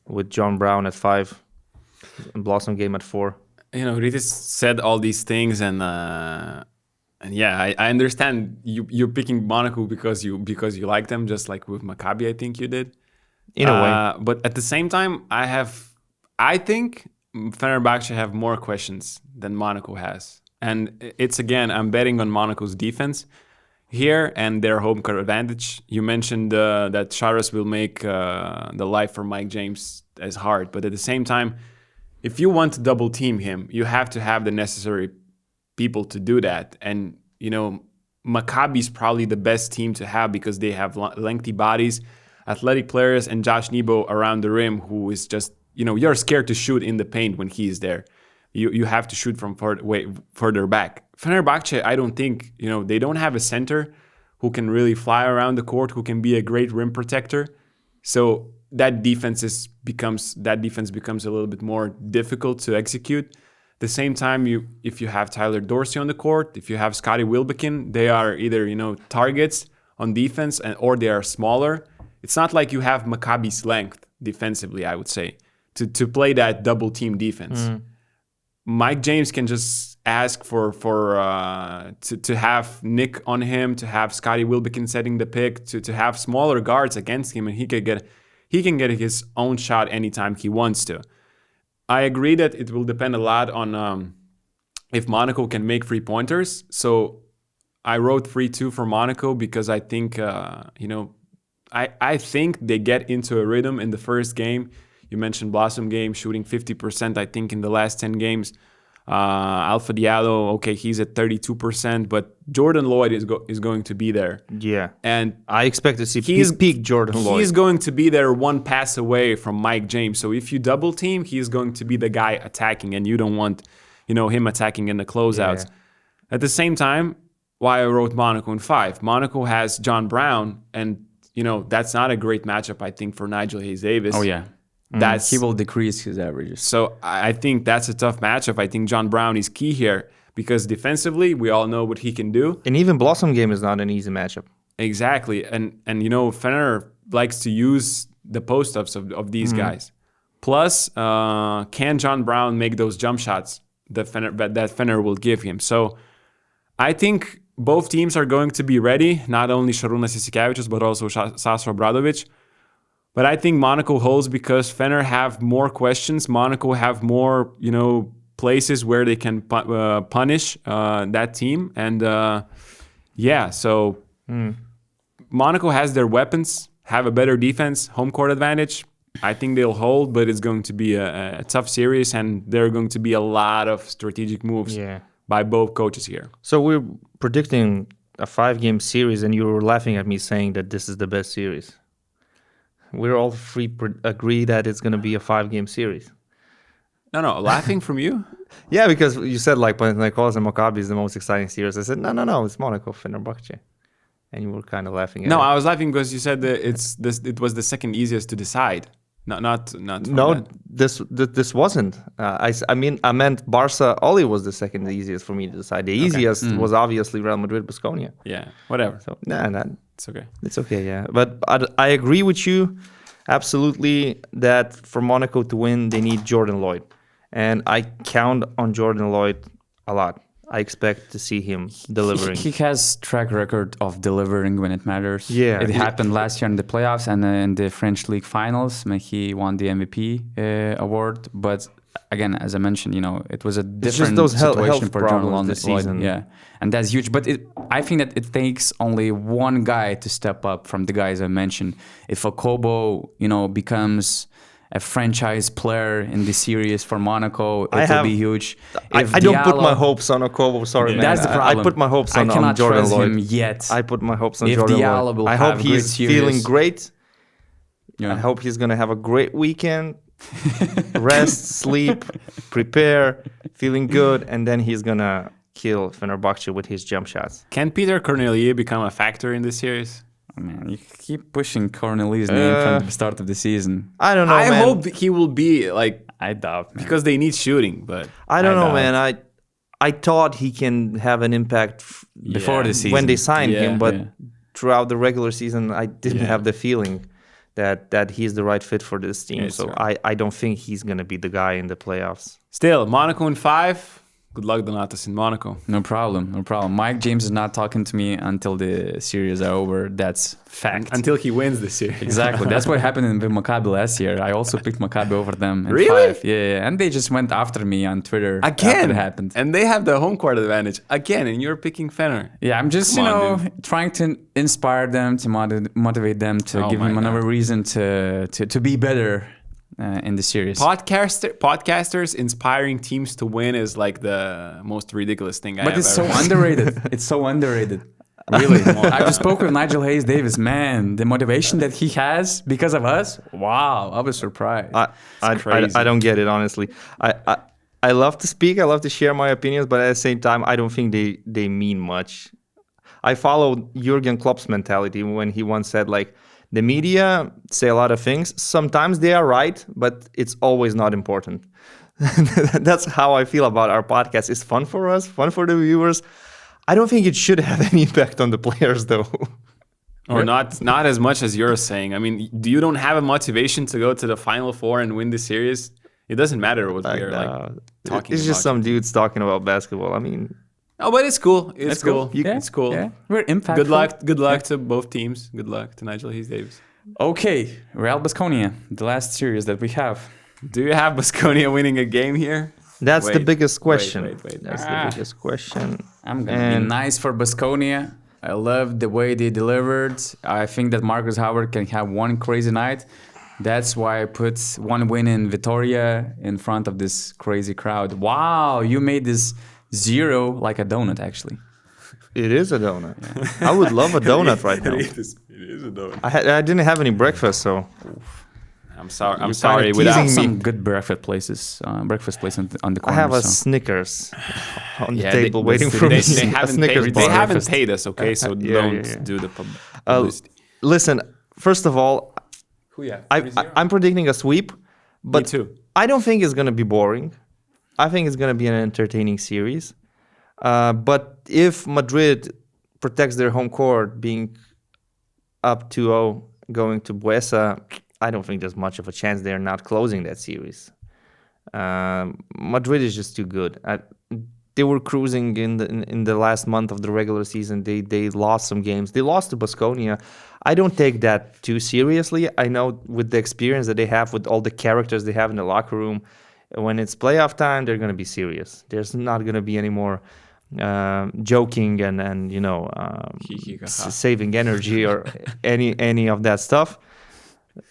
with John Brown at 5 and Blossom Game at 4. You know, Rytis said all these things, and yeah, I understand you're picking Monaco because you like them, just like with Maccabi, I think you did. In a way. But at the same time, I think Fenerbahce have more questions than Monaco has. And it's, again, I'm betting on Monaco's defense here and their home court advantage. You mentioned that Sharas will make the life for Mike James as hard, but at the same time, if you want to double team him, you have to have the necessary people to do that. And, you know, Maccabi is probably the best team to have because they have lengthy bodies, athletic players, and Josh Nebo around the rim, who is just, you know, you're scared to shoot in the paint when he is there. You have to shoot from further back. Fenerbahce, I don't think, you know, they don't have a center who can really fly around the court, who can be a great rim protector. So that defense becomes a little bit more difficult to execute. At the same time, if you have Tyler Dorsey on the court, if you have Scotty Wilbekin, they are either targets on defense or they are smaller. It's not like you have Maccabi's length defensively, I would say, to play that double team defense. Mike James can just ask to have Nick on him, to have Scotty Wilbekin setting the pick, to have smaller guards against him, and he can get his own shot anytime he wants to. I agree that it will depend a lot on if Monaco can make 3-pointers. So I wrote 3-2 for Monaco because I think I think they get into a rhythm in the first game. You mentioned Blossom game, shooting 50%, I think, in the last 10 games. Alpha Diallo, okay, he's at 32%, but Jordan Lloyd is going to be there. Yeah. And I expect to see peak Jordan Lloyd. He's going to be there one pass away from Mike James. So if you double team, he's going to be the guy attacking, and you don't want, him attacking in the closeouts. Yeah. At the same time, why I wrote Monaco in 5. Monaco has John Brown, and, that's not a great matchup, I think, for Nigel Hayes-Davis. Oh, yeah. He will decrease his averages. So I think that's a tough matchup. I think John Brown is key here because defensively, we all know what he can do. And even Blossom game is not an easy matchup. Exactly. And Fener likes to use the post-ups of these guys. Plus, can John Brown make those jump shots that Fener will give him? So I think both teams are going to be ready, not only Šarūnas Jasikevičius, but also Sasha Obradović. But I think Monaco holds because Fener have more questions. Monaco have more, places where they can punish that team. And so Monaco has their weapons, have a better defense, home court advantage. I think they'll hold, but it's going to be a tough series, and there are going to be a lot of strategic moves by both coaches here. So we're predicting a 5-game series, and you were laughing at me saying that this is the best series. We're all agree that it's going to be a 5-game series. No, laughing from you? Yeah, because you said Panathinaikos and Maccabi is the most exciting series. I said, no, it's Monaco, Fenerbahce. And you were kind of laughing at it. I was laughing because you said that it was the second easiest to decide. Not. No, this wasn't. I meant Barca. Oli was the second easiest for me to decide. The easiest was obviously Real Madrid, Baskonia. Yeah, whatever. So it's okay. It's okay. Yeah, but I agree with you absolutely that for Monaco to win, they need Jordan Lloyd, and I count on Jordan Lloyd a lot. I expect to see him delivering. He has track record of delivering when it matters. Yeah, it happened last year in the playoffs and in the French League finals. He won the MVP award. But again, as I mentioned, it was a different situation for Jordan Lloyd this season. Yeah, and that's huge. But I think that it takes only one guy to step up from the guys I mentioned. If Okobo, becomes a franchise player in the series for Monaco, it will be huge. I don't put my hopes on Okobo. Sorry, man. That's the problem. I put my hopes on Jordan Lloyd. I cannot trust him yet. I put my hopes on Jordan Lloyd. I hope he's feeling great. Yeah. I hope he's going to have a great weekend. Rest, sleep, prepare, feeling good, and then he's going to kill Fenerbahce with his jump shots. Can Peter Corneliu become a factor in this series? Man, you keep pushing Cornelius' name from the start of the season. I don't know, man. I hope he will be I doubt, man. Because they need shooting, but I don't know, man. I thought he can have an impact before the season when they signed him, but throughout the regular season, I didn't have the feeling that he's the right fit for this team. So I don't think he's gonna be the guy in the playoffs. Still, Monaco in 5. Good luck, Donatas, in Monaco. No problem. Mike James is not talking to me until the series are over. That's fact. Until he wins the series. Exactly. That's what happened with Maccabi last year. I also picked Maccabi over them in really? 5. Yeah. And they just went after me on Twitter again. After it happened. And they have the home court advantage again, and you're picking Fener. Yeah, I'm just trying to inspire them, to motivate them, to give them another reason to be better. In the series. Podcasters inspiring teams to win is like the most ridiculous thing I have ever. But it's so underrated. It's so underrated. Really. I just spoke with Nigel Hayes-Davis. Man, the motivation that he has because of us, wow, I was surprised. I don't get it, honestly. I love to speak. I love to share my opinions, but at the same time, I don't think they mean much. I follow Jurgen Klopp's mentality when he once said, like, the media say a lot of things. Sometimes they are right, but it's always not important. That's how I feel about our podcast. It's fun for us, fun for the viewers. I don't think it should have any impact on the players, though. Or not as much as you're saying. I mean, you don't have a motivation to go to the Final Four and win the series. It doesn't matter what we are talking It's just about. some dudes talking about basketball. I mean, Oh, but it's cool. It's cool. It's cool. Yeah. We're impactful. Good luck to both teams. Good luck to Nigel Hayes-Davis. Okay, Real Baskonia, the last series that we have. Do you have Baskonia winning a game here? that's the Wait, biggest question. wait. That's the biggest question. I'm gonna be nice for Baskonia. I love the way they delivered. I think that Markus Howard can have one crazy night. That's why I put one win in Vitoria in front of this crazy crowd. Wow, you made this 0 like a donut, actually. It is a donut. I would love a donut right now. It is a donut. I didn't have any breakfast, so I'm sorry. I'm You're sorry. kinda Without teasing me. Some good breakfast places on the I corner. have a so. Snickers on the Yeah, table they- waiting they- for me. They A haven't Snickers paid, bar. they haven't breakfast. paid us, okay? So Yeah, don't yeah. do the publicity. Listen, first of all, Who yeah? I'm predicting a sweep, but Me too. I don't think it's going to be boring. I think it's going to be an entertaining series. But if Madrid protects their home court, being up 2-0, going to Buesa, I don't think there's much of a chance they're not closing that series. Madrid is just too good. They were cruising in the last month of the regular season. They lost some games. They lost to Baskonia. I don't take that too seriously. I know with the experience that they have, with all the characters they have in the locker room, when it's playoff time, they're going to be serious. There's not going to be any more joking and saving energy or any of that stuff.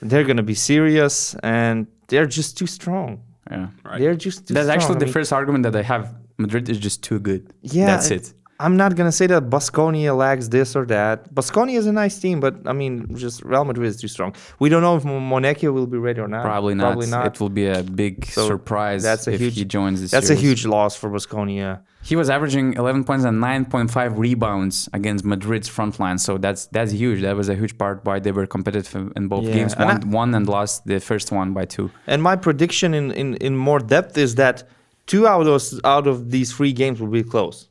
They're going to be serious, and they're just too strong. Yeah. Right. They're just too That's strong. actually I the mean, first argument that I have. Madrid is just too good. Yeah, That's it. I'm not going to say that Baskonia lacks this or that. Baskonia is a nice team, but I mean, just Real Madrid is too strong. We don't know if Monaco will be ready or not. Probably not. It will be a big So surprise if he joins this That's series. a huge loss for Baskonia. He was averaging 11 points and 9.5 rebounds against Madrid's front line. So that's huge. That was a huge part why they were competitive in both Yeah, games. and Won and lost the first one by 2. And my prediction in more depth is that 2 out of these 3 games will be close.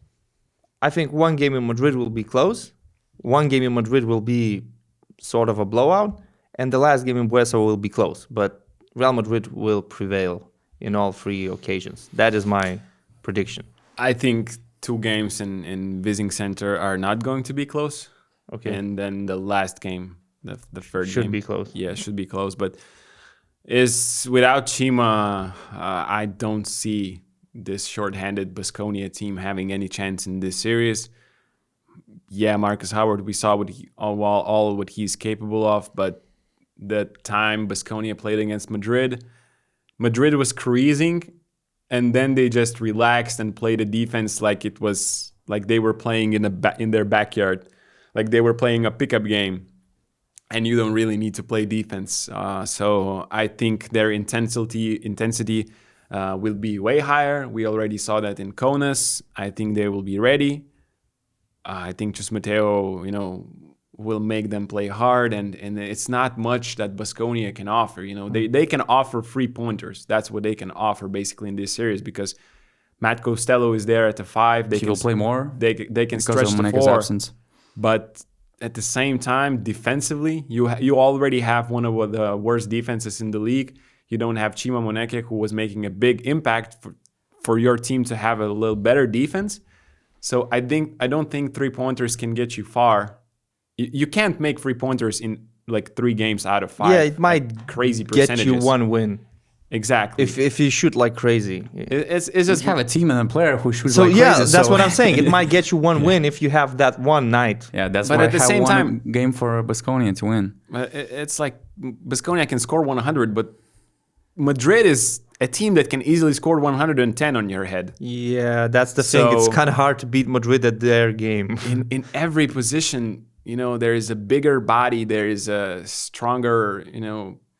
I think 1 game in Madrid will be close. 1 game in Madrid will be sort of a blowout. And the last game in Buesa will be close. But Real Madrid will prevail in all 3 occasions. That is my prediction. I think 2 games in Vising Center are not going to be close. Okay. And then the last game, the third game. Should be close. Yeah, should be close. But is without Chima, I don't see this shorthanded Baskonia team having any chance in this series. Yeah, Markus Howard, we saw all what he's capable of, but the time Baskonia played against Madrid was cruising, and then they just relaxed and played a defense like it was like they were playing in their backyard, like they were playing a pickup game, and you don't really need to play defense. So I think their intensity will be way higher. We already saw that in Kaunas. I think they will be ready. I think just Mateo, will make them play hard, and it's not much that Baskonia can offer. They can offer 3-pointers. That's what they can offer basically in this series, because Matt Costello is there at the 5. He will play more. They can because stretch of the Monaco's 4. absence. But at the same time, defensively, you already have one of the worst defenses in the league. You don't have Chima Moneke, who was making a big impact for your team to have a little better defense. So I don't think 3-pointers can get you far. You can't make 3-pointers in like 3 games out of 5. Yeah, it might crazy get percentages. you 1 win. Exactly. If you shoot like crazy. It's Just just have a team and a player who shoots So like yeah, crazy. that's what I'm saying. It might get you 1 win if you have that one night. Yeah, that's But why at the I have same one time- game for Baskonia to win. It's like Baskonia can score 100, but Madrid is a team that can easily score 110 on your head. Yeah, that's the thing. It's So- kind of hard to beat Madrid at their game. In every position, there is a bigger body, there is a stronger,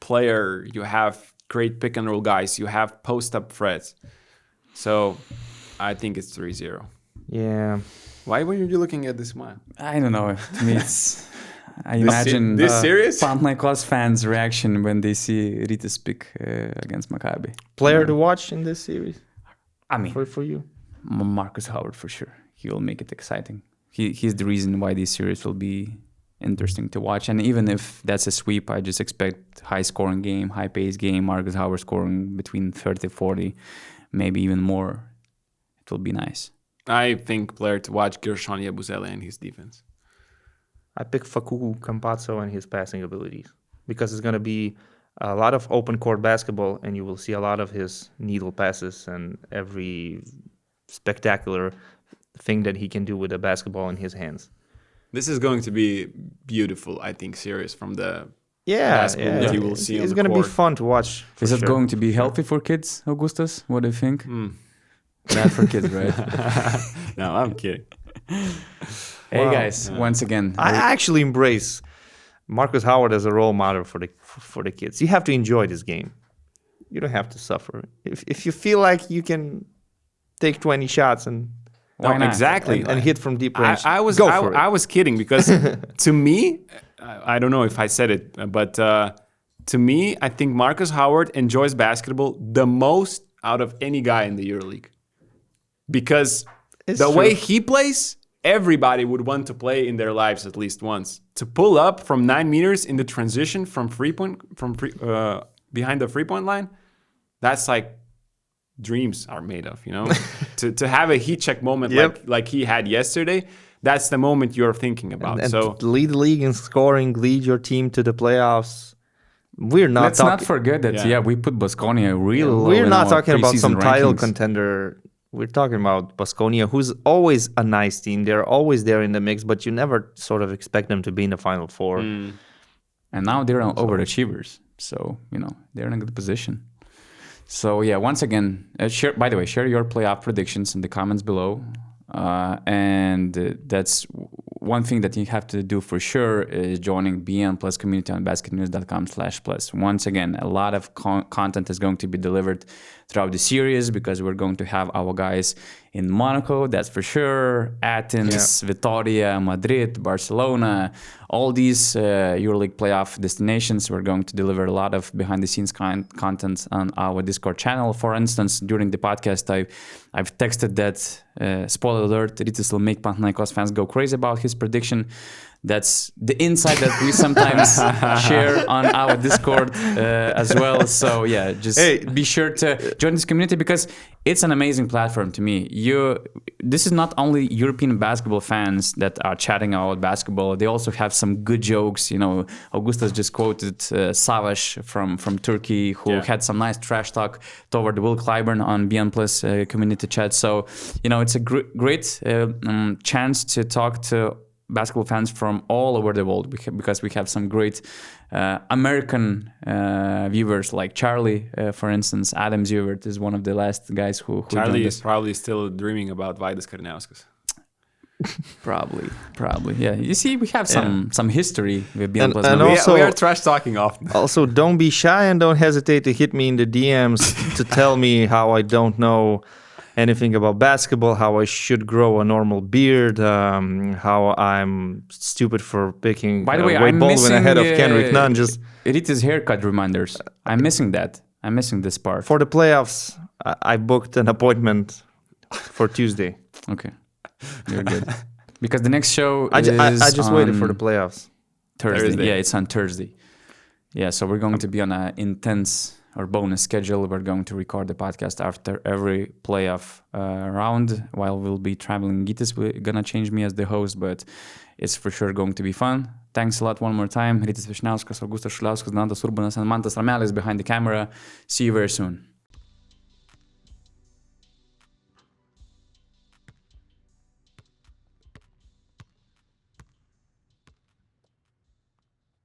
player. You have great pick and roll guys. You have post up threats. So I think it's 3-0. Yeah. Why were you looking at this smile? I don't know. To me, it's... I imagine this serious? Panathinaikos fans' reaction when they see Rytis pick against Maccabi. Player to watch in this series I mean, for you? Markus Howard for sure. He will make it exciting. He's the reason why this series will be interesting to watch. And even if that's a sweep, I just expect high-scoring game, high-paced game. Markus Howard scoring between 30, 40, maybe even more. It will be nice. I think player to watch Gershon Yabusele and his defense. I pick Facundo Campazzo and his passing abilities because it's going to be a lot of open court basketball and you will see a lot of his needle passes and every spectacular thing that he can do with the basketball in his hands. This is going to be beautiful, I think, series from the basketball that you will see on the It's going to be fun to watch. Is it going to be healthy for kids, Augustus? What do you think? Bad for kids, right? No, I'm kidding. Hey guys, once again, I actually embrace Markus Howard as a role model for the kids. You have to enjoy this game. You don't have to suffer. If you feel like you can take 20 shots and why not? Exactly and hit from deep range, I was kidding because to me, I don't know if I said it, but to me, I think Markus Howard enjoys basketball the most out of any guy in the EuroLeague because way he plays, everybody would want to play in their lives at least once. To pull up from 9 meters in the transition from behind the 3-point line, that's like dreams are made of, you know. to have a heat check moment like he had yesterday, that's the moment you're thinking about. And so lead the league in scoring, lead your team to the playoffs. Let's not forget that we put Baskonia really low. We're not in our talking about some preseason title rankings. contender. We're talking about Baskonia, who's always a nice team. They're always there in the mix, but you never sort of expect them to be in the Final Four. And now they're overachievers. So, you know, they're in a good position. So, yeah, once again, share your playoff predictions in the comments below. And that's one thing that you have to do for sure is joining BN Plus community on basketnews.com/plus. Once again, a lot of content is going to be delivered throughout the series because we're going to have our guys in Monaco, that's for sure, Athens, Vitoria, Madrid, Barcelona, all these EuroLeague playoff destinations. We're going to deliver a lot of behind-the-scenes content on our Discord channel. For instance, during the podcast, I've texted that, spoiler alert, Rytis will make Panathinaikos fans go crazy about his prediction. That's the insight that we sometimes share on our Discord as well. So yeah, just be sure to join this community because it's an amazing platform to me. This is not only European basketball fans that are chatting about basketball. They also have some good jokes. You know, Augustus just quoted Savaş from Turkey, who had some nice trash talk toward Will Clyburn on BN Plus community chat. So, you know, it's a great chance to talk to basketball fans from all over the world because we have some great American viewers like Charlie, for instance. Adam Zewert is one of the last guys who Charlie is probably still dreaming about Rytis Karinauskas. Probably. Yeah. You see, we have some history with BN Plus. And also, we are trash talking often. Also, don't be shy and don't hesitate to hit me in the DMs to tell me how I don't know anything about basketball, how I should grow a normal beard, how I'm stupid for picking By the way, Wade I'm Baldwin missing ahead of Kendrick Nunn. Just Rytis haircut reminders. I'm missing that. I'm missing this part. for the playoffs, I booked an appointment for Tuesday. Okay. You're good. Because the next show I just waited for the on playoffs. Thursday. Yeah, it's on Thursday. Yeah, so we're going to be on an intense or bonus schedule. We're going to record the podcast after every playoff round while we'll be traveling. Gytis, we're going to change me as the host, but it's for sure going to be fun. Thanks a lot one more time. Rytis Vyšniauskas, Augustas Šuliauskas, Donatas Urbonas, and Mantas Ramelis behind the camera. See you very soon.